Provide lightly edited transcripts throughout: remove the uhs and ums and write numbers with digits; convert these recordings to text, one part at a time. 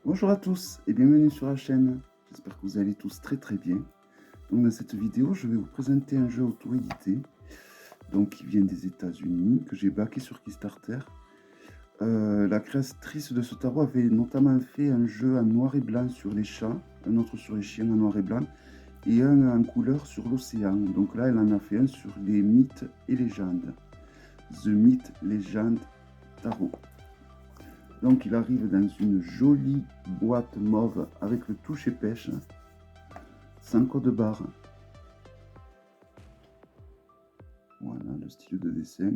Bonjour à tous et bienvenue sur la chaîne. J'espère que vous allez tous très bien. Donc dans cette vidéo, je vais vous présenter un jeu auto-édité donc qui vient des États-Unis, que j'ai backé sur Kickstarter. La créatrice de ce tarot avait notamment fait un jeu en noir et blanc sur les chats, un autre sur les chiens en noir et blanc, et un en couleur sur l'océan. Donc là, elle en a fait un sur les mythes et légendes. The Myth Legend Tarot. Donc il arrive dans une jolie boîte mauve avec le toucher pêche, sans code barre. Voilà le style de dessin.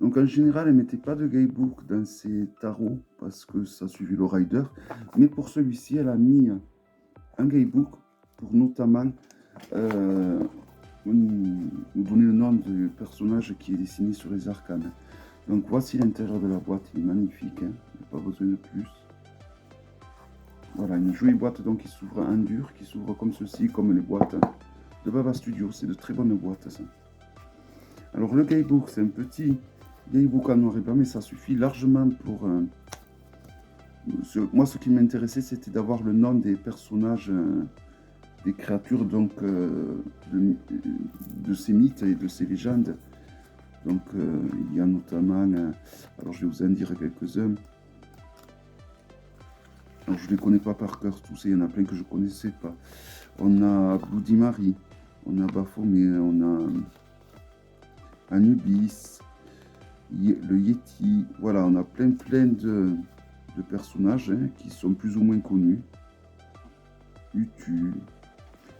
Donc en général, elle ne mettait pas de guidebook dans ses tarots parce que ça suivait le rider. Mais pour celui-ci, elle a mis un guidebook pour notamment nous donner le nom du personnage qui est dessiné sur les arcanes. Donc voici l'intérieur de la boîte, il est magnifique, hein. Il n'y a pas besoin de plus. Voilà, une jolie boîte donc qui s'ouvre en dur, qui s'ouvre comme ceci, comme les boîtes de Baba Studio. C'est de très bonnes boîtes, ça. Alors le guidebook, c'est un petit guidebook en noir et blanc, mais ça suffit largement pour... moi, ce qui m'intéressait, c'était d'avoir le nom des personnages, des créatures donc de ces mythes et de ces légendes. Donc il y a notamment... alors je vais vous en dire quelques-uns. Alors, je ne les connais pas par cœur tous, il y en a plein que je ne connaissais pas. On a Bloody Mary, on a Baphomet, on a Anubis, le Yeti. Voilà, on a plein de personnages qui sont plus ou moins connus. Utu.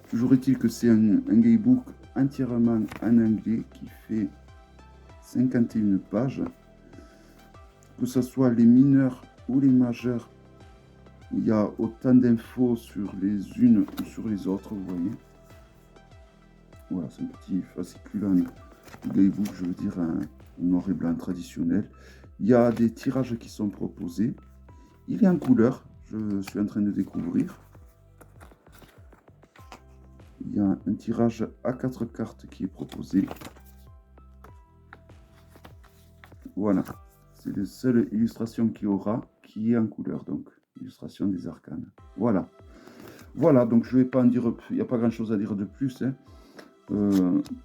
Toujours est-il que c'est un guidebook entièrement en anglais qui fait 51 pages. Que ce soit les mineurs ou les majeurs, il y a autant d'infos sur les unes ou sur les autres, vous voyez. Voilà, c'est un petit fascicule en guidebook, je veux dire, un noir et blanc traditionnel. Il y a des tirages qui sont proposés. Il est en couleur, je suis en train de découvrir. Il y a un tirage à 4 cartes qui est proposé. Voilà, c'est la seule illustration qu'il y aura qui est en couleur, donc illustration des arcanes. Voilà. Voilà, donc je ne vais pas en dire, il n'y a pas grand chose à dire de plus.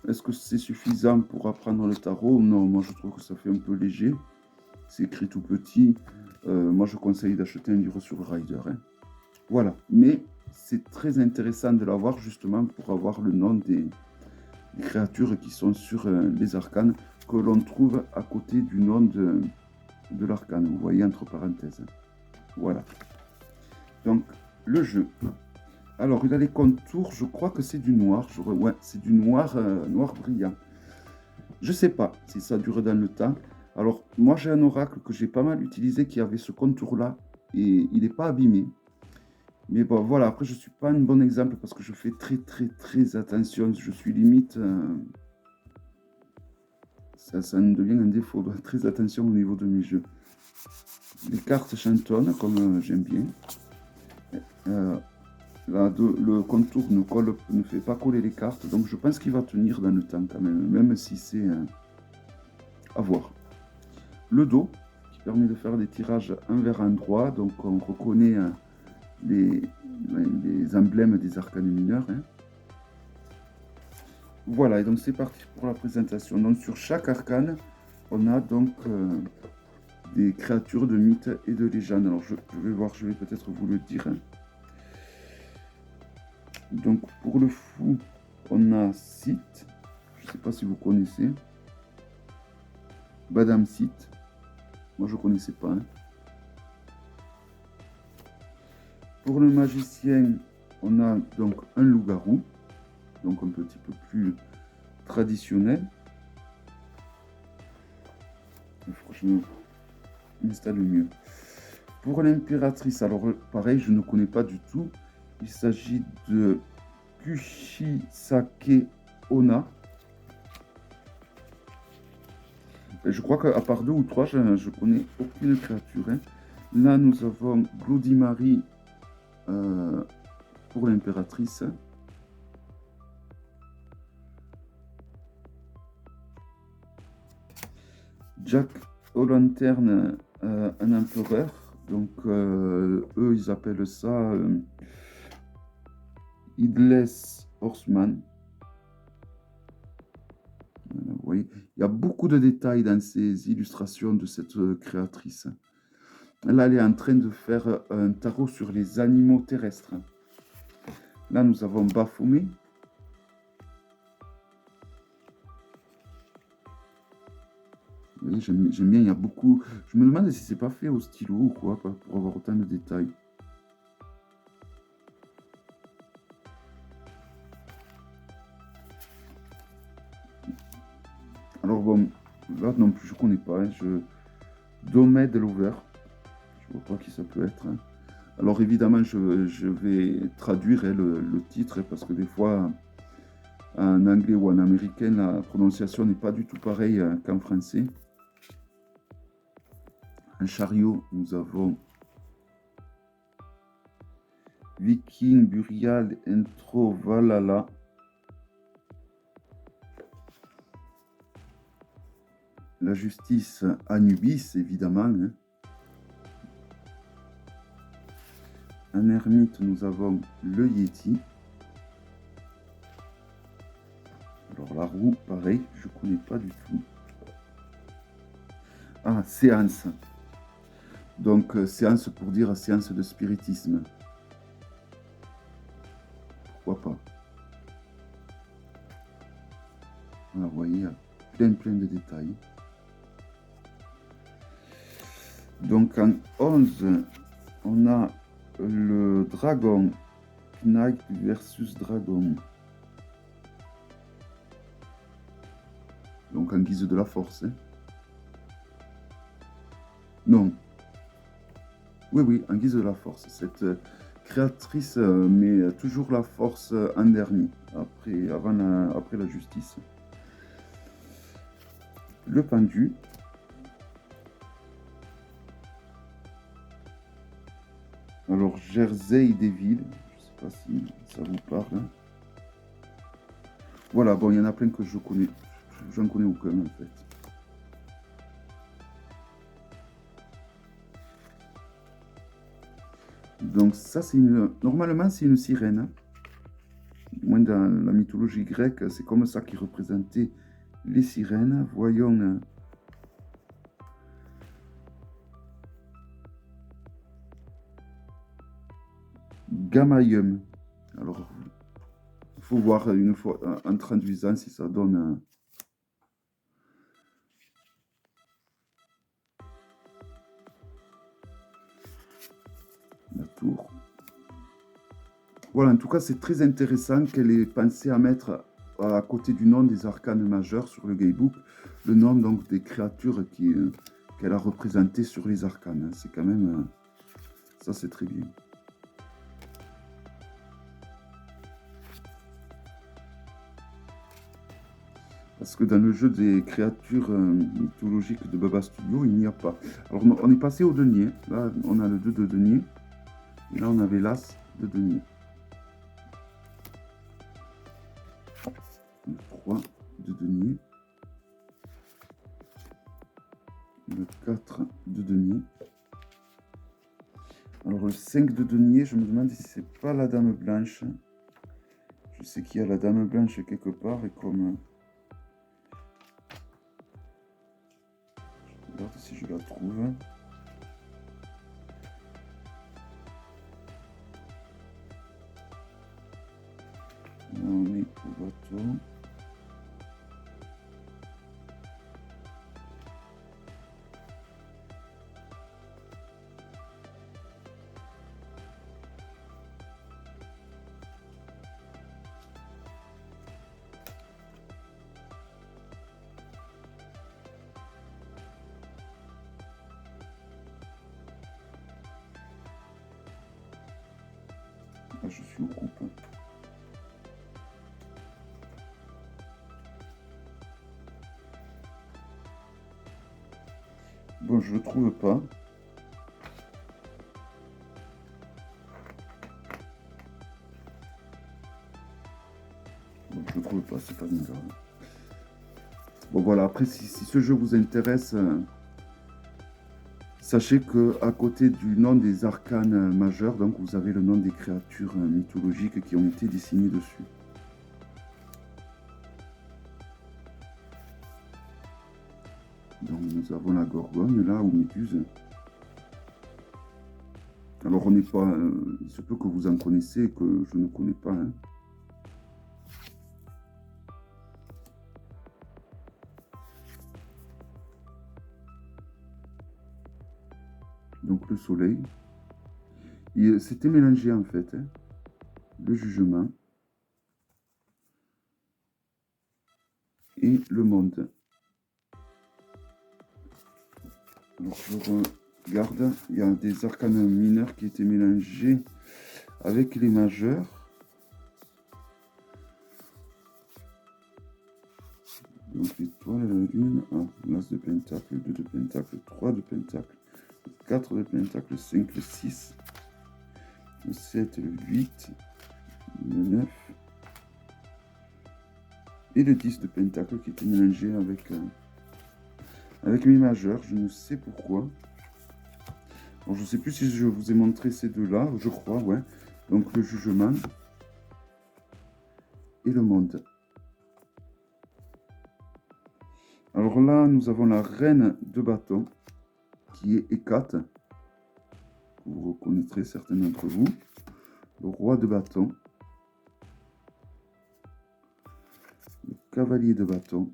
Est-ce que c'est suffisant pour apprendre le tarot? Non, moi je trouve que ça fait un peu léger. C'est écrit tout petit. Moi je conseille d'acheter un livre sur le rider. Voilà, mais c'est très intéressant de l'avoir justement pour avoir le nom des créatures qui sont sur les arcanes que l'on trouve à côté du nom de l'arcane. Vous voyez entre parenthèses. Voilà. Donc le jeu. Alors, il a les contours, je crois que c'est du noir. Ouais, c'est du noir, noir brillant. Je sais pas si ça dure dans le temps. Alors, moi, j'ai un oracle que j'ai pas mal utilisé qui avait ce contour-là et il n'est pas abîmé. Mais bon, voilà, après, je suis pas un bon exemple parce que je fais très attention. Je suis limite... ça me devient un défaut, très attention au niveau de mes jeux. Les cartes chantonnent, comme j'aime bien. Le contour ne fait pas coller les cartes, donc je pense qu'il va tenir dans le temps quand même si c'est à voir. Le dos, qui permet de faire des tirages envers endroit, donc on reconnaît les emblèmes des arcanes mineurs. Voilà, et donc c'est parti pour la présentation. Donc sur chaque arcane, on a donc des créatures de mythes et de légendes. Alors je vais voir, je vais peut-être vous le dire. Donc pour le fou, on a Sith, je ne sais pas si vous connaissez. Badam Sith, moi je ne connaissais pas. Pour le magicien, on a donc un loup-garou, donc un petit peu plus traditionnel. Je m'installe mieux. Pour l'impératrice, alors pareil, je ne connais pas du tout. Il s'agit de Kushisake Onna. Je crois qu'à part 2 ou 3, je ne connais aucune créature. Là, nous avons Bloody Mary pour l'impératrice. Jack O'Lantern, un empereur. Donc, eux, ils appellent ça Headless Horseman. Voilà, vous voyez, il y a beaucoup de détails dans ces illustrations de cette créatrice. Là, elle est en train de faire un tarot sur les animaux terrestres. Là, nous avons Baphomet. Vous voyez, j'aime bien, il y a beaucoup... Je me demande si c'est pas fait au stylo ou quoi, pour avoir autant de détails. Alors bon, là non plus, je connais pas. Hein, Domed Lover. Je vois pas qui ça peut être. Hein. Alors évidemment, je vais traduire hein, le titre, hein, parce que des fois, en anglais ou en américain, la prononciation n'est pas du tout pareille qu'en français. En chariot, nous avons Viking, Burial, Intro, Valhalla. La justice, Anubis, évidemment. Hein. En ermite, nous avons le Yeti. Alors la roue, pareil, je ne connais pas du tout. Ah, séance. Donc, séance pour dire séance de spiritisme. Pourquoi pas. Voilà, vous voyez, plein de détails. Donc, en 11, on a le dragon. Knight versus dragon. Donc, en guise de la force. Hein. Non. Oui, en guise de la force. Cette créatrice met toujours la force en dernier, après la justice. Le pendu. Alors, Jersey Devil, je ne sais pas si ça vous parle. Hein. Voilà, bon, il y en a plein que je connais. J'en connais aucun, en fait. Donc ça, c'est normalement, c'est une sirène. Hein. Moins dans la mythologie grecque, c'est comme ça qu'ils représentaient les sirènes. Voyons... Gamaium. Alors, il faut voir une fois en traduisant si ça donne... la tour. Voilà, en tout cas, c'est très intéressant qu'elle ait pensé à mettre à côté du nom des arcanes majeurs sur le Gaybook, le nom donc des créatures qu'elle a représentées sur les arcanes. C'est quand même... ça, c'est très bien. Parce que dans le jeu des créatures mythologiques de Baba Studio, il n'y a pas. Alors, on est passé au denier. Là, on a le 2 de denier. Et là, on avait l'as de denier. Le 3 de denier. Le 4 de denier. Alors, le 5 de denier, je me demande si c'est pas la dame blanche. Je sais qu'il y a la dame blanche quelque part. Et comme... je regarde si je la trouve. On est au bateau. Ah, je suis au groupe. Bon, je le trouve pas. Bon, je le trouve pas, c'est pas bien grave. Bon voilà, après si ce jeu vous intéresse, sachez que à côté du nom des arcanes majeurs, donc vous avez le nom des créatures mythologiques qui ont été dessinées dessus. Donc nous avons la Gorgone là, ou Méduse. Alors on n'est pas... il se peut que vous en connaissez, que je ne connais pas. Hein. Donc le soleil. C'était mélangé en fait. Hein. Le jugement. Et le monde. Alors je regarde, il y a des arcanes mineurs qui étaient mélangés avec les majeurs. Donc l'étoile, la lune, l'as de pentacle, 2 de pentacle, 3 de pentacle, 4 de pentacle, 5, le 6, le 7, le 8, le 9 et le 10 de pentacle qui était mélangé avec mes majeurs. Je ne sais pourquoi. Alors, je ne sais plus si je vous ai montré ces deux-là, je crois, ouais. Donc le jugement et le monde. Alors là, nous avons la reine de bâton, qui est Hécate. Vous reconnaîtrez certains d'entre vous. Le roi de bâton. Le cavalier de bâton.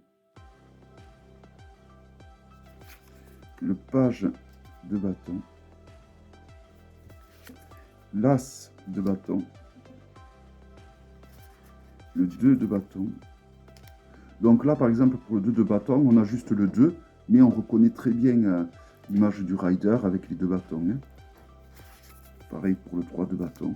Le page de bâton. L'as de bâton. Le 2 de bâton. Donc là, par exemple, pour le 2 de bâton, on a juste le 2, mais on reconnaît très bien l'image du rider avec les 2 bâtons. Hein. Pareil pour le 3 de bâton.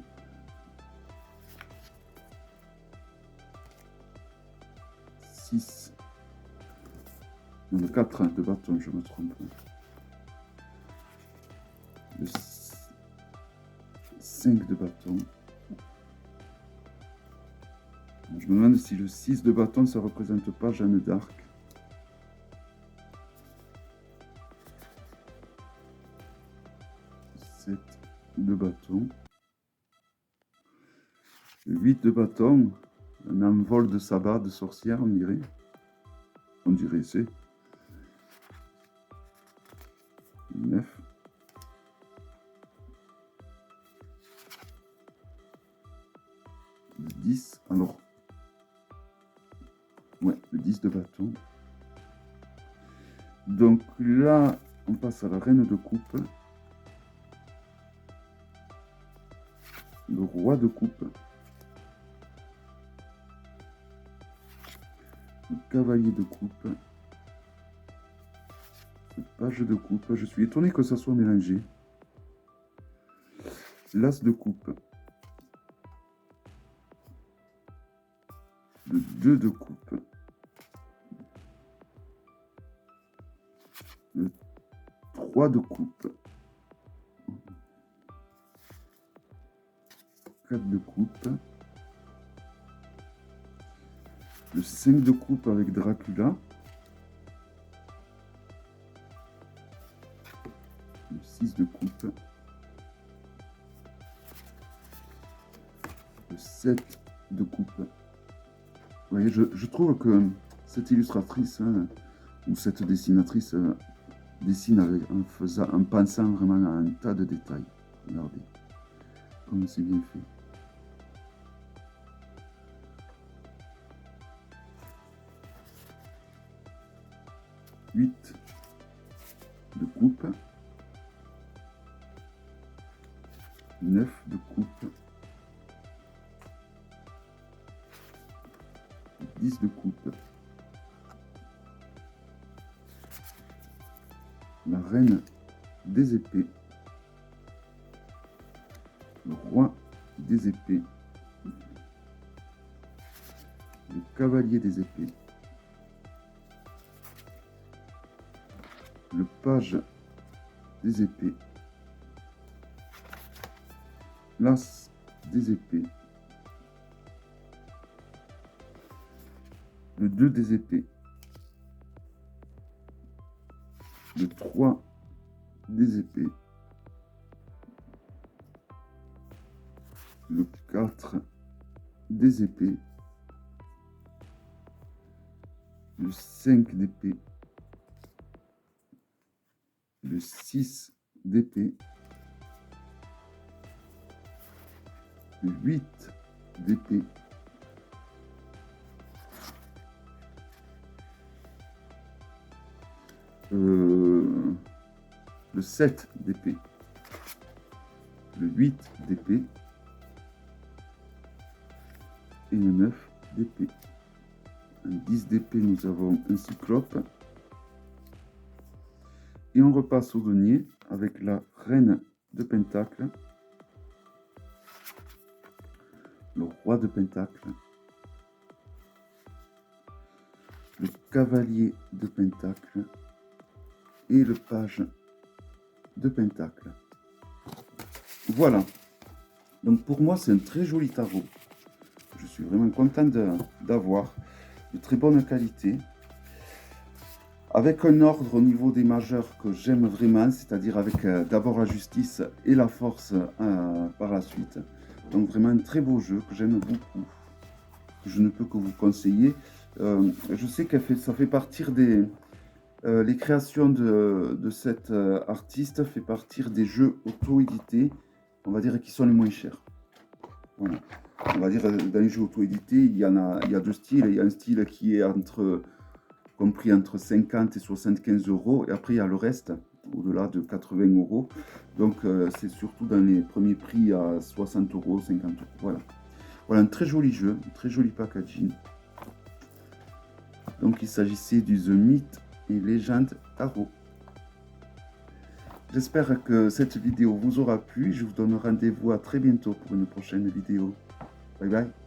Non, le 4 de bâton, je me trompe. Le 5 de bâton. Je me demande si le 6 de bâton, ça ne représente pas Jeanne d'Arc. Le 7 de bâton. Le 8 de bâton, un envol de sabbat de sorcière, on dirait. On dirait, c'est. 9. Le 10. Alors. Ouais, le 10 de bâton. Donc là, on passe à la reine de coupe. Le roi de coupe. Le cavalier de coupe. Le page de coupe. Je suis étonné que ça soit mélangé. L'as de coupe. Le 2 de coupe. Le 3 de coupe. 4 de coupe. Le 5 de coupe avec Dracula. Le 6 de coupe. Le 7 de coupe. Vous voyez, je trouve que cette illustratrice hein, ou cette dessinatrice dessine en pensant vraiment à un tas de détails. Regardez comme c'est bien fait. « 8 de coupe. 9 de coupe. 10 de coupe. La reine des épées. Le roi des épées. Le cavalier des épées. Le page des épées. L'as des épées. Le 2 des épées. le 3 des épées, le 4 des épées, le 5 d'épée, le 6 d'épée, le 8 d'épée, le 7 d'épée, le 8 d'épée et le 9 d'épée. Un 10 d'épée, nous avons un cyclope. Et on repasse au denier avec la reine de pentacle, le roi de pentacle, le cavalier de pentacle et le page de pentacle. Voilà. Donc pour moi, c'est un très joli tarot. Je suis vraiment content d'avoir de très bonne qualité. Avec un ordre au niveau des majeurs que j'aime vraiment, c'est-à-dire avec d'abord la justice et la force par la suite. Donc vraiment un très beau jeu que j'aime beaucoup, que je ne peux que vous conseiller. Je sais que ça fait partir des... les créations de cet artiste fait partir des jeux auto-édités, on va dire, qui sont les moins chers. Voilà. On va dire, dans les jeux auto-édités, il y a deux styles. Il y a un style qui est compris entre 50 et 75 euros, et après il y a le reste, au-delà de 80 euros. Donc c'est surtout dans les premiers prix à 60 euros, 50 euros. Voilà. Voilà un très joli jeu, un très joli packaging. Donc il s'agissait du The Myth et Legend Tarot. J'espère que cette vidéo vous aura plu. Je vous donne rendez-vous à très bientôt pour une prochaine vidéo. Bye bye.